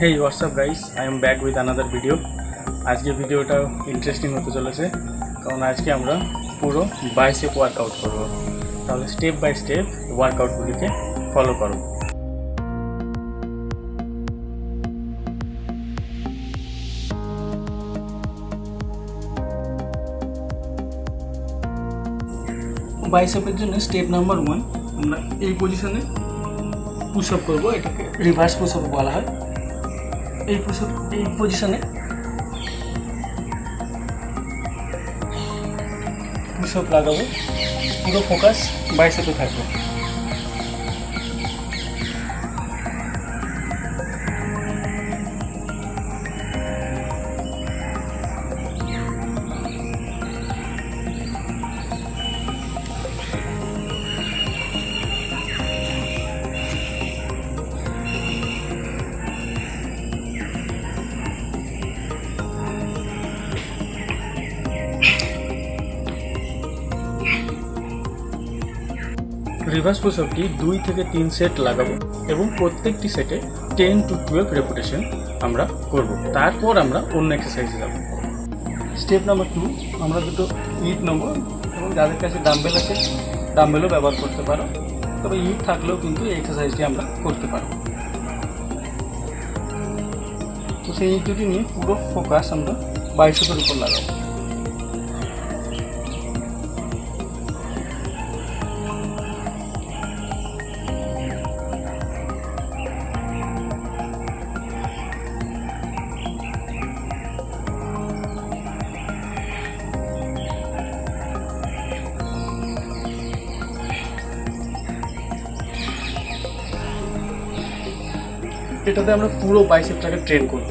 Hey, what's up guys? I am back with another video. আজকে ভিডিওটা interesting হতে চলেছে কারণ আজকে আমরা পুরো বাইসেপ ওয়ার্কআউট করব। তাহলে স্টেপ বাই স্টেপ ওয়ার্কআউটগুলিকে ফলো করো। বাইসেপের জন্য স্টেপ নাম্বার 1 আমরা এই পজিশনে পুশ আপ করব। এটাকে রিভার্স পুশ আপ বলা হয়। এই পজিশনে পুশ আপ লাগাবো, পুরো ফোকাস বাইসেপে থাকবে। রিভার্স পুশ আপটি 2 থেকে 3 সেট লাগাবো এবং প্রত্যেকটি সেটে 10 to 12 রেপিটেশন আমরা করব। তারপর আমরা অন্য এক্সারসাইজে যাব। স্টেপ নাম্বার 2 আমরা দুটো ইট নেব এবং যাদের কাছে ডাম্বেল আছে ডাম্বেলও ব্যবহার করতে পারো, তবে ইট থাকলেও কিন্তু এই এক্সারসাইজটি আমরা করতে পারব। তো সেই ইট দুটি নিয়ে পুরো ফোকাস আমরা বাইসেপের উপর লাগাবো। এটাতে আমরা পুরো বাইসেপটাকে ট্রেন করব।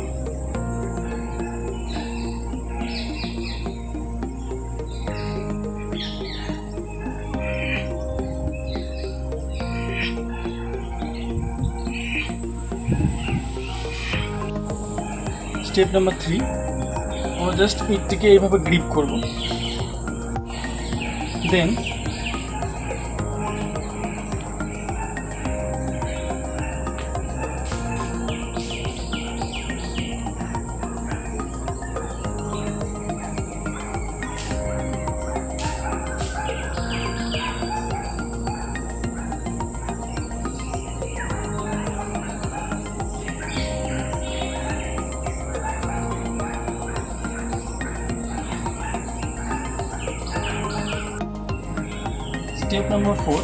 স্টেপ নাম্বার 3 আমরা জাস্ট পিঠটিকে এইভাবে গ্রিপ করব। দেন স্টেপ নাম্বার 4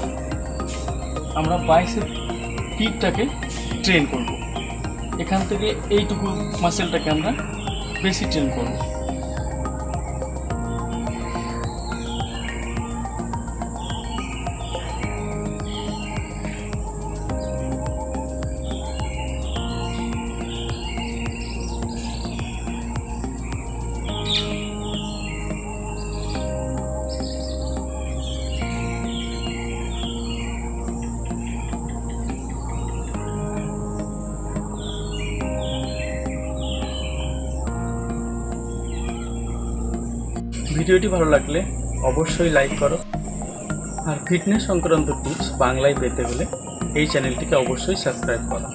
আমরা বাইসেপ পিঠটাকে ট্রেন করব। এখান থেকে এইটুকু মাসেলটাকে আমরা বেশি ট্রেন করব। ভিডিওটি ভালো লাগলে অবশ্যই লাইক করো, আর ফিটনেস সংক্রান্ত টিপস বাংলায় পেতে হলে এই চ্যানেলটিকে অবশ্যই সাবস্ক্রাইব করো।